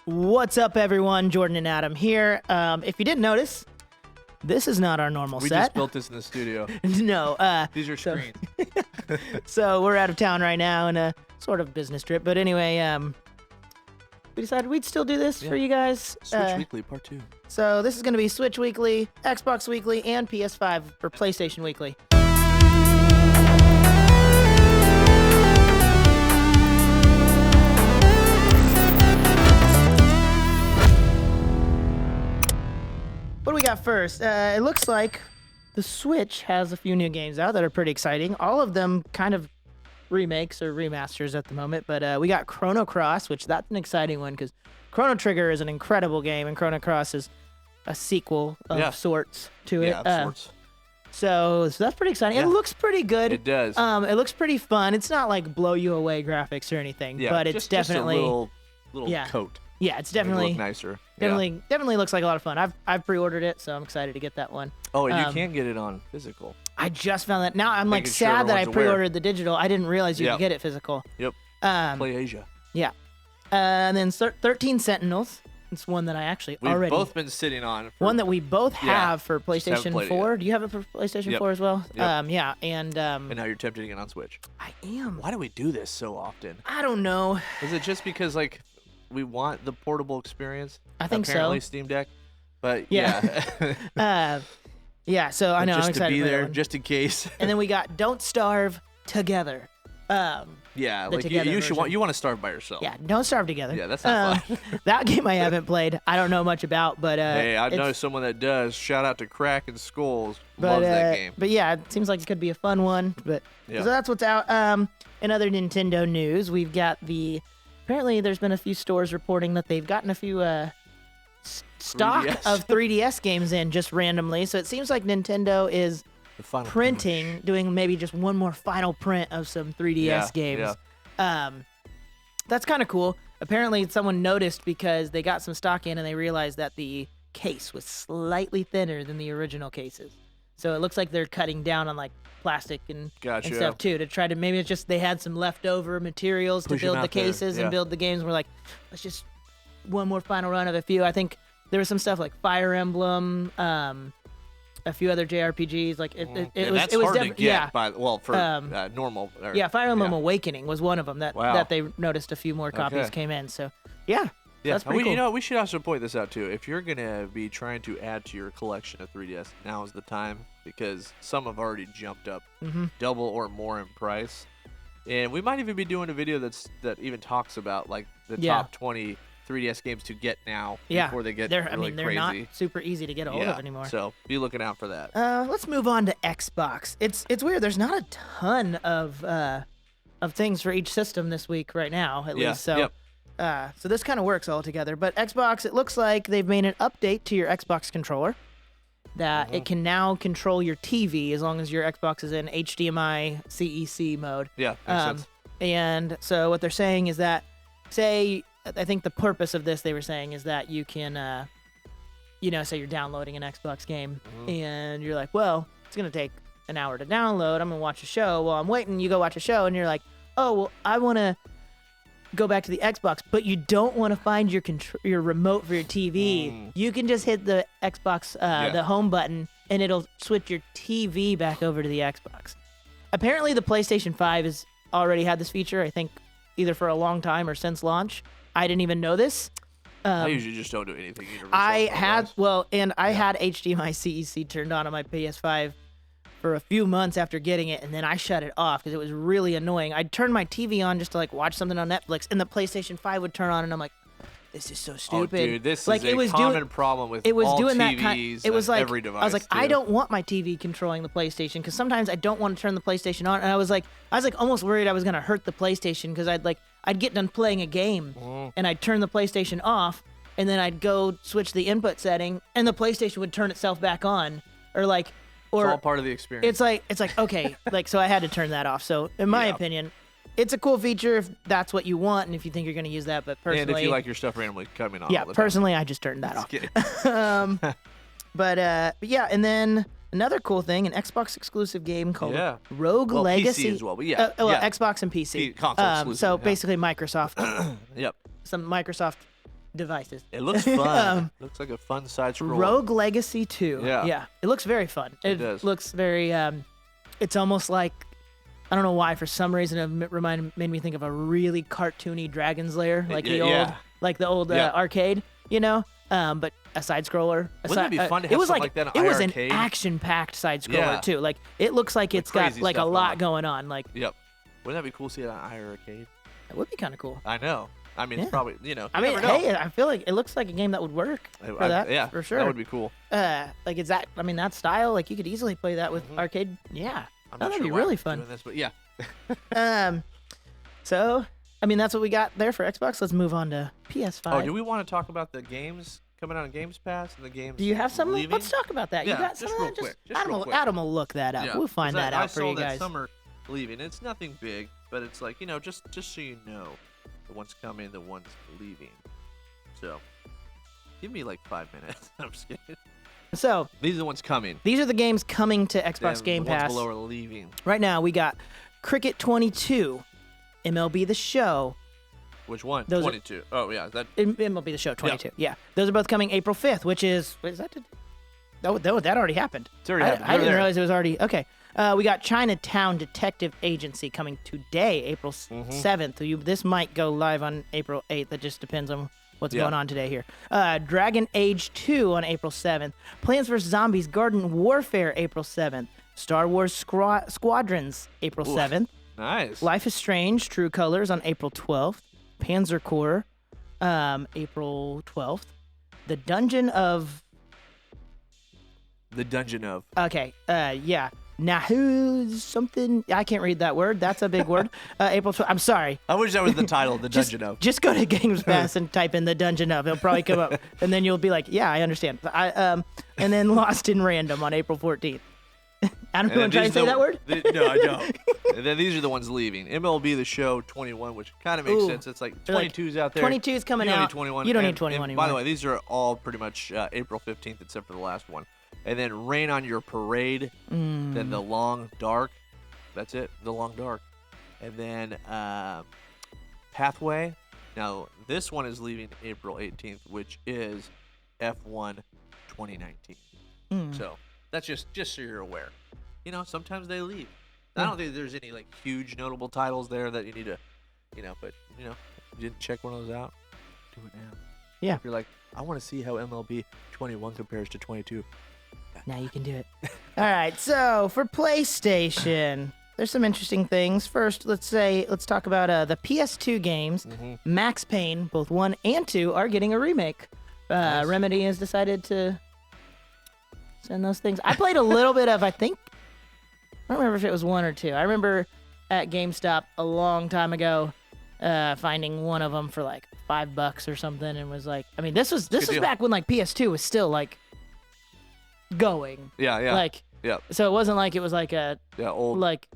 What's up, everyone? Jordan and Adam here. If you didn't notice, this is not our normal We set. just built this in the studio. No. These are screens. So we're out of town right now in a sort of business trip. But anyway, we decided we'd still do this for you guys. Switch Weekly Part 2. So this is going to be Switch Weekly, Xbox Weekly, and PS5 or PlayStation Weekly. What do we got first? It looks like the Switch has a few new games out that are pretty exciting. All of them kind of remakes or remasters at the moment, but we got Chrono Cross, which that's an exciting one because Chrono Trigger is an incredible game, and Chrono Cross is a sequel of sorts to it. Yeah, of sorts. So that's pretty exciting. Yeah. It looks pretty good. It does. It looks pretty fun. It's not like blow you away graphics or anything, but it's definitely just a little coat. Yeah, it's Make it definitely look nicer. Definitely looks like a lot of fun. I've pre-ordered it, so I'm excited to get that one. Oh, and you can get it on physical. I just found that. Now I'm like Making sure sad that I everyone's aware. pre-ordered the digital. I didn't realize you could get it physical. Yep. Play Asia. Yeah. And then 13 Sentinels. It's one that I actually We've already. both been sitting on. One that we both have for Just haven't PlayStation played it 4. yet. Do you have it for PlayStation Yep. 4 as well? Yep. Yeah. And now you're tempted to get on Switch. I am. Why do we do this so often? I don't know. Is it just because like we want the portable experience? I think so. Apparently Steam Deck. But Yeah. Yeah. So I know. I'm just to excited be for that there, one. just in case. And then we got Don't Starve Together. Yeah, The like together you should version. you want to starve by yourself. Yeah, Don't Starve Together. Yeah, that's not fun. That game I haven't played. I don't know much about, but Hey, I it's- know someone that does. Shout out to Crack and Skulls. But, Loves that game. But yeah, it seems like it could be a fun one. But Yeah. so that's what's out. In other Nintendo news, we've got apparently there's been a few stores reporting that they've gotten a few stock 3DS. of 3DS games in just randomly. So it seems like Nintendo is The final printing, doing maybe just one more final print of some 3DS games. That's kind of cool. Apparently someone noticed because they got some stock in and they realized that the case was slightly thinner than the original cases. So it looks like they're cutting down on like plastic and Gotcha. stuff too to try to, maybe it's just they had some leftover materials to Push 'em build the out there, cases and yeah. build the games. We're like, let's just one more final run of a few. I think there was some stuff like Fire Emblem, a few other JRPGs. Like it And was that's it was hard to definitely get for normal. yeah, Fire Emblem Awakening was one of them that Wow. they noticed a few more copies Okay. came in. So yeah, Yeah, that's pretty cool. You know, we should also point this out too. If you're gonna be trying to add to your collection of 3DS, now is the time because some have already jumped up double or more in price, and we might even be doing a video that even talks about like the top 20 3DS games to get now before they get they're really they're crazy. not super easy to get a hold of anymore. So be looking out for that. Let's move on to Xbox. It's weird. There's not a ton of things for each system this week right now, at least. So so this kind of works all together. But Xbox, it looks like they've made an update to your Xbox controller that it can now control your TV as long as your Xbox is in HDMI CEC mode. Yeah, makes sense. And so what they're saying is that, I think the purpose of this, they were saying, is that you can, say you're downloading an Xbox game and you're like, well, it's going to take an hour to download. I'm going to watch a show. Well, I'm waiting. You go watch a show and you're like, oh, well, I want to go back to the Xbox, but you don't want to find your remote for your TV. You can just hit the Xbox, the home button, and it'll switch your TV back over to the Xbox. Apparently, the PlayStation 5 has already had this feature, I think, either for a long time or since launch. I didn't even know this. I usually just don't do anything. I had HDMI CEC turned on my PS5 for a few months after getting it, and then I shut it off because it was really annoying. I'd turn my TV on just to like watch something on Netflix, and the PlayStation 5 would turn on, and I'm like, this is so stupid. Oh, dude, this like, is a common problem with it was all doing TVs that kind. It was and like every device. I was like, I too. don't want my TV controlling the PlayStation because sometimes I don't want to turn the PlayStation on, and I was like almost worried I was gonna hurt the PlayStation because I'd get done playing a game and I'd turn the PlayStation off, and then I'd go switch the input setting, and the PlayStation would turn itself back on, It's all part of the experience. It's like okay, so I had to turn that off. So in my opinion, it's a cool feature if that's what you want and if you think you're going to use that. But personally, and if you like your stuff randomly coming on. yeah, all the time. personally, I just turned that off. Kidding. But yeah, and then another cool thing, an Xbox exclusive game called Rogue Well, Legacy. PC as well, but Xbox and PC. Console exclusive, So yeah. basically, Microsoft, Yep. some Microsoft devices. It looks fun. Looks like a fun side scroll. Rogue Legacy 2. Yeah. Yeah. It looks very fun. It does. Looks very, it's almost like, I don't know why, for some reason it made me think of a really cartoony Dragon's Lair, like the old arcade, but a side scroller. Wouldn't that be fun to have something like that in It was an iArcade? action-packed side scroller too. Like it looks like it's got like a lot going on. Like Yep. Wouldn't that be cool to see it on iArcade? It would be kind of cool. I know. I mean, it's probably, I mean, hey, I feel like it looks like a game that would work for that. Yeah, for sure. That would be cool. Like, is that, I mean, that style, like, you could easily play that with arcade. Yeah. That'd be really fun. Doing this, but yeah. So, I mean, that's what we got there for Xbox. Let's move on to PS5. Oh, do we want to talk about the games coming out on Games Pass and the games Do you have some? leaving? Let's talk about that. Yeah, you got just some real quick. Adam will look that up. Yeah, We'll find that out for you I saw guys. that summer leaving. It's nothing big, but it's like, just so you know, the one's coming, the one's leaving. So, give me like 5 minutes. I'm just kidding. So, these are the ones coming. These are the games coming to Xbox Then Game the ones Pass. below are leaving. Right now, we got Cricket 22, MLB The Show. Which one? Those 22. Oh, yeah. MLB The Show 22. Yeah. Those are both coming April 5th, which is, what is that? That already happened. It's already happened. I didn't realize it was already, okay. We got Chinatown Detective Agency coming today, April 7th. This might go live on April 8th. It just depends on what's going on today here. Dragon Age 2 on April 7th. Plants vs. Zombies Garden Warfare, April 7th. Star Wars Squadrons, April 7th. Nice. Life is Strange True Colors on April 12th. Panzer Corps, April 12th. The Dungeon of... Okay, yeah. Nahu something. I can't read that word. That's a big word. April 12th. I'm sorry. I wish that was the title, The Dungeon of. Just go to Games Pass and type in The Dungeon of. It'll probably come up. And then you'll be like, yeah, I understand. And then Lost in Random on April 14th. I don't know trying to say that word? No, I don't. And then these are the ones leaving. MLB The Show 21, which kind of makes sense. It's like 22's out there. 22's coming out. You don't need 21. You don't need 21 anymore. By the way, these are all pretty much April 15th except for the last one. And then Rain on Your Parade. Then The Long Dark. That's it. The Long Dark. And then Pathway. Now, this one is leaving April 18th, which is F1 2019. So that's just so you're aware. Sometimes they leave. I don't think there's any like huge notable titles there that you need to, but you didn't check one of those out. Do it now. Yeah. If you're like, I want to see how MLB 21 compares to 22. Now you can do it. All right. So for PlayStation, there's some interesting things. First, let's talk about the PS2 games. Max Payne, both 1 and 2, are getting a remake. Nice. Remedy has decided to send those things. I played a little bit of, I don't remember if it was 1 or 2. I remember at GameStop a long time ago finding one of them for like $5 or something, and was like, I mean, this was back when like PS2 was still like going. Yeah. Like, yeah. So it wasn't like it was like a old like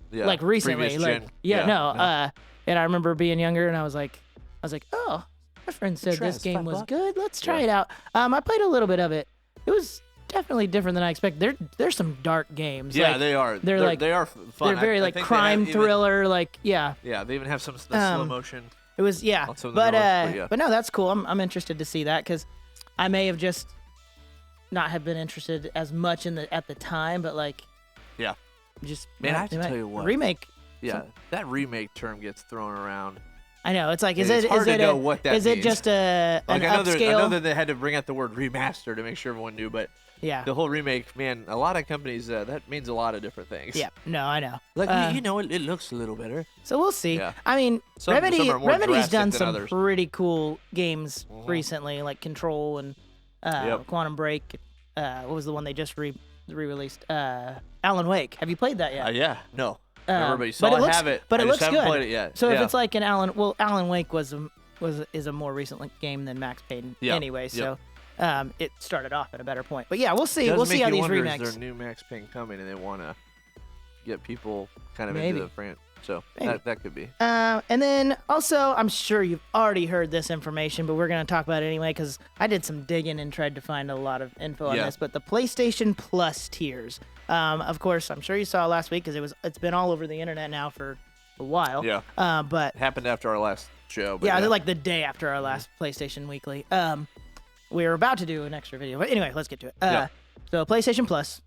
recently. Like no. And I remember being younger, and I was like, oh, my friend said this game was good. Let's try it out. I played a little bit of it. It was definitely different than I expected. There's some dark games. Yeah, like, they are. They are fun. They're very like crime thriller. Like Yeah, they even have some slow motion. It was but no, that's cool. I'm interested to see that because I may have just not have been interested as much at the time, but like just man, I have to tell you what, remake. Yeah, that remake term gets thrown around. I know. It's like, it's hard to know what that means. Is it just an upscale? I know that they had to bring out the word remaster to make sure everyone knew, but the whole remake, man, a lot of companies, that means a lot of different things. Yeah, no, I know. Like, it looks a little better. So we'll see. Yeah. I mean, some Remedy's done some others. pretty cool games recently, like Control and Quantum Break. What was the one they just re-released? Alan Wake. Have you played that yet? Yeah. No. Everybody saw it, have it. But it looks good. Haven't played it yet. So if it's like an Alan Wake is a more recent game than Max Payne anyway. So it started off at a better point. But yeah, we'll see. We'll see how these remakes. Is there a new Max Payne coming, and they want to get people kind of into the franchise? So that could be. And then also, I'm sure you've already heard this information, but we're going to talk about it anyway because I did some digging and tried to find a lot of info on this. But the PlayStation Plus tiers, of course, I'm sure you saw last week because it's been all over the internet now for a while. Yeah. But it happened after our last show. But yeah, like the day after our last PlayStation Weekly. We were about to do an extra video, but anyway, let's get to it. So PlayStation Plus.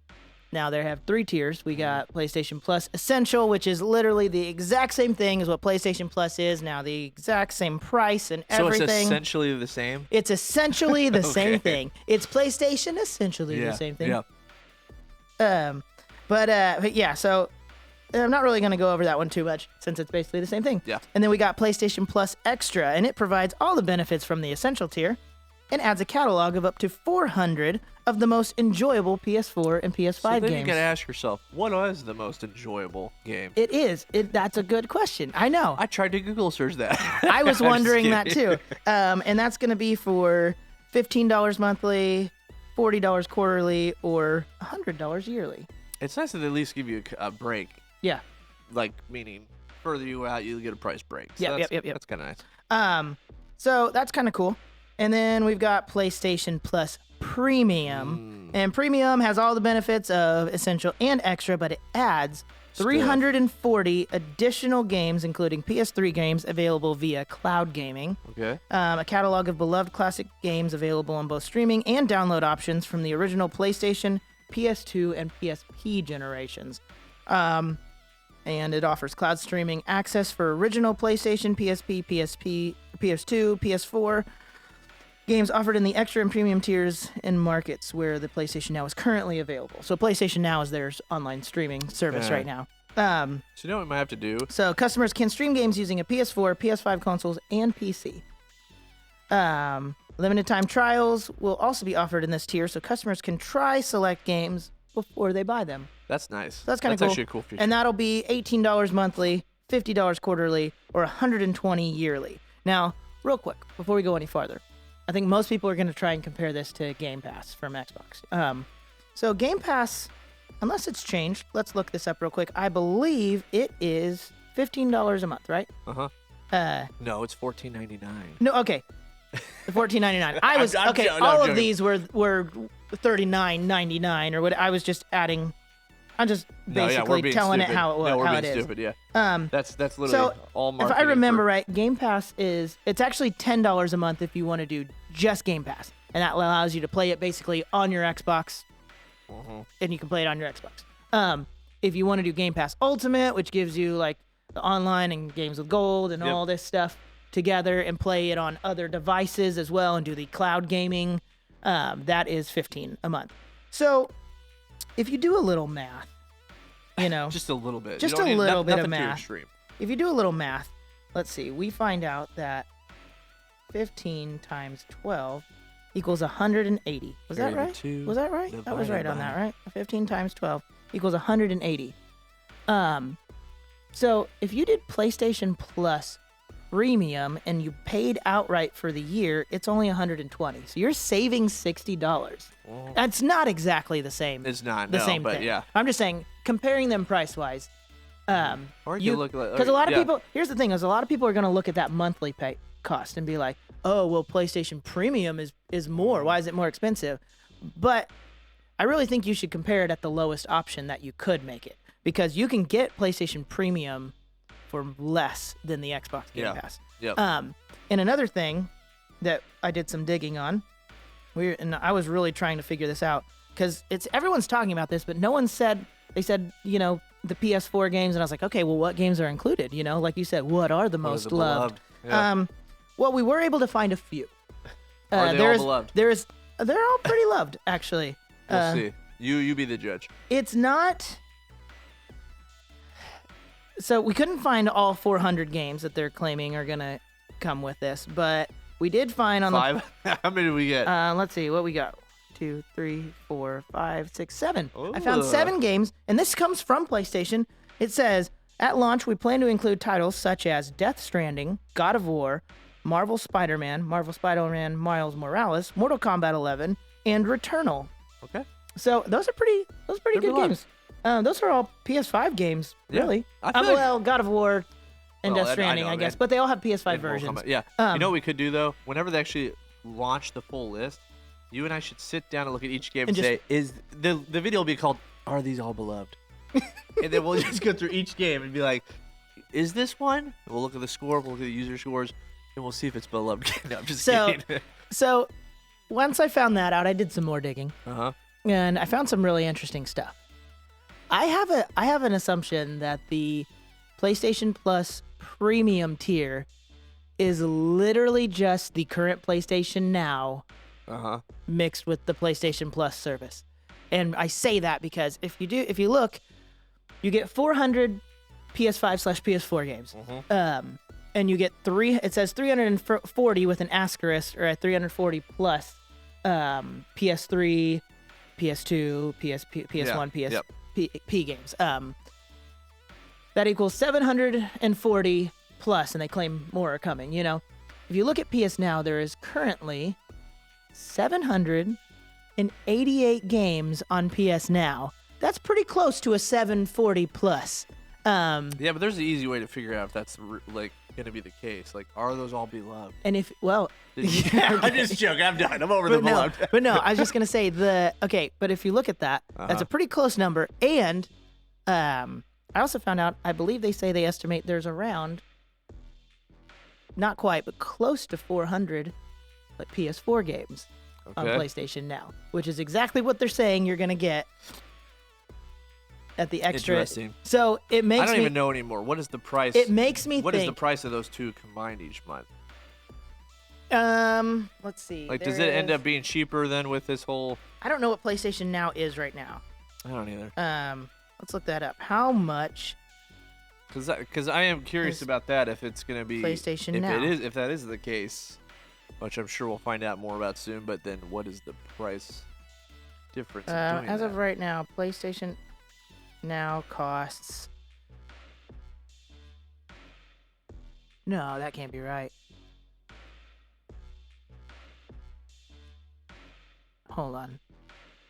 Now they have 3 tiers. We got PlayStation Plus Essential, which is literally the exact same thing as what PlayStation Plus is now, the exact same price and everything. So it's essentially the same? It's essentially the same thing. It's PlayStation essentially the same thing. Yeah. But yeah, so I'm not really going to go over that one too much since it's basically the same thing. Yeah. And then we got PlayStation Plus Extra, and it provides all the benefits from the Essential tier and adds a catalog of up to 400 of the most enjoyable PS4 and PS5 so then games. You gotta ask yourself, what is the most enjoyable game? It is. That's a good question. I know. I tried to Google search that. I was wondering that too. And that's going to be for $15 monthly, $40 quarterly, or $100 yearly. It's nice that they at least give you a break. Yeah. Like, meaning, further you out, you get a price break. So Yep. That's kind of nice. So that's kind of cool. And then we've got PlayStation Plus Premium. And Premium has all the benefits of Essential and Extra, but it adds 340 additional games, including PS3 games available via cloud gaming. Okay. A catalog of beloved classic games available on both streaming and download options from the original PlayStation, PS2, and PSP generations. And it offers cloud streaming access for original PlayStation, PSP, PS2, PS4 games offered in the Extra and Premium tiers in markets where the PlayStation Now is currently available. So PlayStation Now is their online streaming service right now. So you know what we might have to do? So customers can stream games using a PS4, PS5 consoles, and PC. Limited time trials will also be offered in this tier, so customers can try select games before they buy them. That's nice. So that's kind of cool. That's actually a cool feature. And that'll be $18 monthly, $50 quarterly, or $120 yearly. Now, real quick, before we go any farther, I think most people are going to try and compare this to Game Pass from Xbox. So Game Pass, unless it's changed, let's look this up real quick. I believe it is $15 a month, right? No, it's $14.99. No, okay. $14.99. I was I'm okay. joking, all I'm of joking. these were $39.99 or what. I was just adding. I'm just basically telling it how it was. No, we're how being it is. stupid. Yeah. That's literally So all if marketing. I remember right, Game Pass it's actually $10 a month if you want to do just Game Pass, and that allows you to play it basically on your Xbox, and you can play it on your Xbox. If you want to do Game Pass Ultimate, which gives you like the online and games with gold and all this stuff together, and play it on other devices as well, and do the cloud gaming, that is $15 a month. So if you do a little math, just a little bit. Just You don't a need little bit of nothing too math. extreme. If you do a little math, let's see, we find out that 15 times 12 equals 180. Was that right? Was that right? That was right on that, right? 15 times 12 equals 180. So if you did PlayStation Plus Premium and you paid outright for the year, it's only 120. So you're saving $60. That's not exactly the same. It's not the same but thing. yeah. I'm just saying, comparing them price-wise. Or you look like, because a lot of people. Here's the thing: is a lot of people are going to look at that monthly pay cost and be like, "Oh, well, PlayStation Premium is more. Why is it more expensive?" But I really think you should compare it at the lowest option that you could make it, because you can get PlayStation Premium for less than the Xbox Game Pass. Yep. And another thing that I did some digging on, and I was really trying to figure this out, because everyone's talking about this, but no one said. They said, the PS4 games, and I was like, okay, well, what games are included? Like you said, what are the most loved? Yeah. Well, we were able to find a few. Are they all beloved? They're all pretty loved, actually. We'll see. You be the judge. It's not. So we couldn't find all 400 games that they're claiming are gonna come with this, but we did find on 5? How many did we get? Let's see what we got. 2, 3, 4, 5, 6, 7. Ooh. I found 7 games, and this comes from PlayStation. It says, at launch, we plan to include titles such as Death Stranding, God of War, Marvel Spider-Man, Miles Morales, Mortal Kombat 11, and Returnal. Okay. So those are pretty They're good beloved. games. Those are all PS5 games, Yeah. really. I feel like- Well, God of War and Well, Death Stranding, know, I guess, and- but they all have PS5 and Mortal versions. Kombat. Yeah. You know what we could do, though? Whenever they actually launch the full list, you and I should sit down and look at each game and And say, "Is the video will be called Are These All Beloved?" And then we'll just go through each game and be like, "Is this one?" And we'll look at the score. We'll look at the user scores. And we'll see if it's beloved. No, I'm just So- kidding. So once I found that out, I did some more digging, Uh-huh. and I found some really interesting stuff. I have an assumption that the PlayStation Plus premium tier is literally just the current PlayStation Now Uh-huh. mixed with the PlayStation Plus service. And I say that because if you look, you get 400 PS5/PS4 games. And you get it says 340 with an asterisk, or a 340 plus PS3, PS2, PS1, Yep. PSP games. That equals 740 plus, and they claim more are coming. You know, if you look at PS Now, there is currently 788 games on PS Now. That's pretty close to a 740 plus. Yeah, but there's an easy way to figure out if that's like gonna be the case. Like, are those all beloved? And if well, Yeah, I'm just joking. I'm done. I'm over the but no, beloved. but no, I was just gonna say but if you look at that, that's a pretty close number. And I also found out, I believe they say they estimate there's around, not quite, but close to 400 like PS4 games on PlayStation Now, which is exactly what they're saying you're gonna get at the extra. Interesting. So it makes I don't me, even know anymore. What is the price? It makes me What is the think. price of those two combined each month? Let's see. Like, does there it end is- up being cheaper than with this whole? I don't know what PlayStation Now is right now. I don't either. Let's look that up. How much Because I am curious Is about that. If it's gonna be PlayStation if Now? if that is the case, which I'm sure we'll find out more about soon. But then, what is the price difference? In doing as of that? right now, PlayStation Now costs. No, that can't be right. Hold on.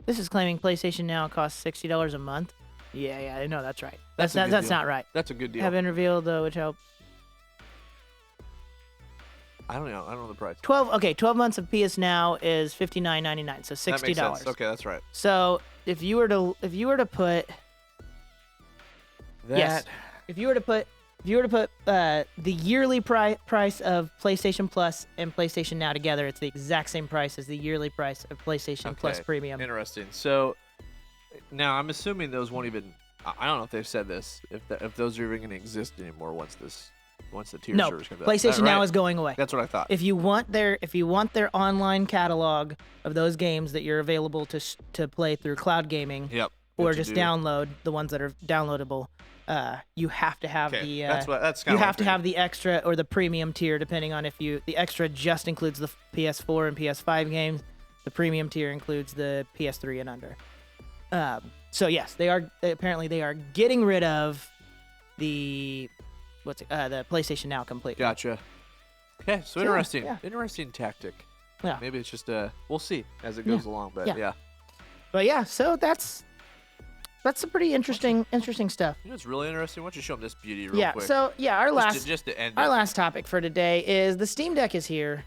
This is claiming PlayStation Now costs $60 a month. Yeah, I know that's right. That's a good That's deal. not right. That's a good deal. Have been revealed though, which help. I don't know. I don't know the price. 12 months of PS Now is $59.99, so That makes $60. sense. Okay, that's right. So if you were to put That yes, if you were to put the yearly price of PlayStation Plus and PlayStation Now together, it's the exact same price as the yearly price of PlayStation Plus Okay, Premium. Interesting. So now I'm assuming those won't even. I don't know if they've said this. If those are even going to exist anymore once the tier No, service comes out. PlayStation Now is going away. That's what I thought. If you want their online catalog of those games that you're available to play through cloud gaming, Yep. or Good to just do. download the ones that are downloadable, you have to have Okay, the that's kind you of have to have the extra or the premium tier, depending on if the extra just includes the PS4 and PS5 games. The premium tier includes the PS3 and under. So yes, they are getting rid of the PlayStation Now completely. Gotcha. Okay, so Yeah, interesting. yeah. Interesting tactic. Yeah. Maybe it's just we'll see as it goes along, but Yeah. yeah. But yeah, so that's some pretty interesting stuff. You know what's really interesting? Why don't you show them this beauty real Yeah. quick? So yeah, our just to end our it. last topic for today is the Steam Deck is here,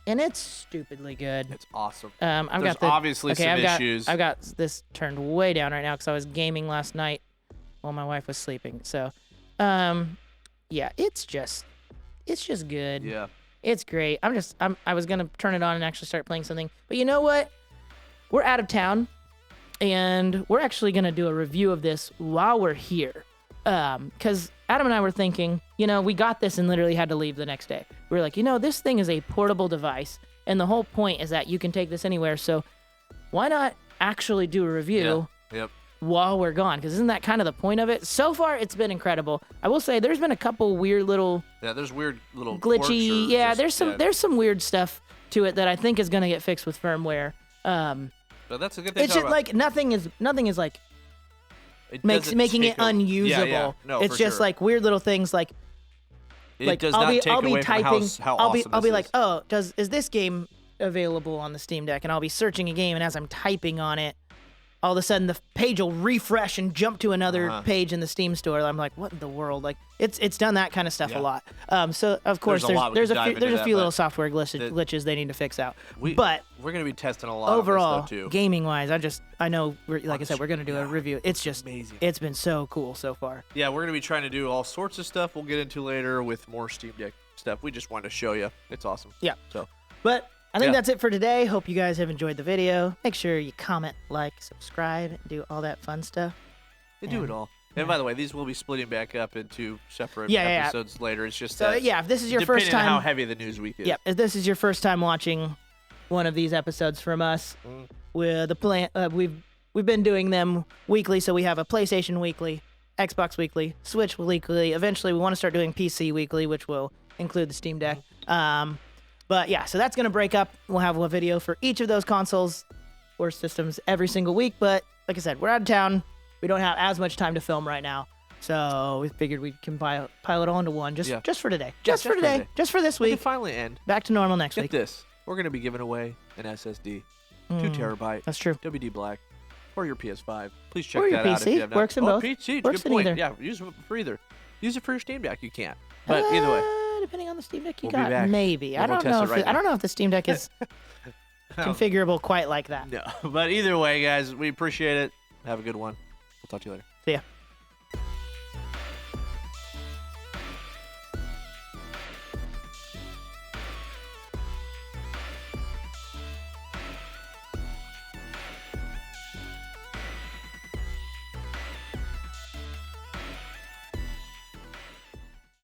and it's stupidly good. It's awesome. I've There's got the obviously some issues. I've got this turned way down right now because I was gaming last night while my wife was sleeping. So, yeah, it's just good. Yeah. It's great. I was gonna turn it on and actually start playing something, but you know what? We're out of town, and we're actually gonna do a review of this while we're here. Because Adam and I were thinking, we got this and literally had to leave the next day. We were like, this thing is a portable device, and the whole point is that you can take this anywhere. So why not actually do a review Yep. while we're gone? Because isn't that kind of the point of it? So far, it's been incredible. I will say there's been a couple weird little Yeah, there's weird little quirks glitchy. or Yeah, just- there's some weird stuff to it that I think is gonna get fixed with firmware. But that's a good thing. It's to just talk like nothing is like about. It doesn't making take it away- unusable. Yeah. No, it's for just sure. like weird little things like It does I'll not be take I'll be away from typing how I'll be awesome I'll be this like, is. "Oh, is this game available on the Steam Deck?" And I'll be searching a game, and as I'm typing on it, all of a sudden the page will refresh and jump to another page in the Steam store. I'm like, what in the world? Like it's done that kind of stuff a lot. So of course there's a few little software glitches they need to fix out. But we're gonna be testing a lot overall, of this, though, too. gaming wise, I know like I said, we're gonna do a review. It's just amazing. It's been so cool so far. Yeah, we're gonna be trying to do all sorts of stuff. We'll get into later with more Steam Deck stuff. We just wanted to show you. It's awesome. Yeah. So, but I think that's it for today. Hope you guys have enjoyed the video. Make sure you comment, like, subscribe, and do all that fun stuff. They do it all. And by the way, these will be splitting back up into separate Yeah. episodes later. It's just So if this is your first depending time, on how heavy the news week is. Yeah, if this is your first time watching one of these episodes from us, with the plan, we've been doing them weekly. So we have a PlayStation weekly, Xbox weekly, Switch weekly. Eventually, we want to start doing PC weekly, which will include the Steam Deck. But yeah, so that's gonna break up. We'll have a video for each of those consoles or systems every single week. But like I said, we're out of town. We don't have as much time to film right now, so we figured we can pile it all into one just for today. Just for today. Just for this When week. they finally end. Back to normal next Get week. this. We're gonna be giving away an SSD, 2 terabyte. That's true. WD Black, or your PS5. Please check Or your that out if PC. you have not. Works in both. PC, Works good in point. either. Yeah, use it for either. Use it for your Steam Deck. You can't. But either way. Depending on the Steam Deck you We'll be got, back. maybe. We're I gonna don't know test it right I don't now. know if the Steam Deck is configurable quite like that. No. But either way, guys, we appreciate it. Have a good one. We'll talk to you later. See ya.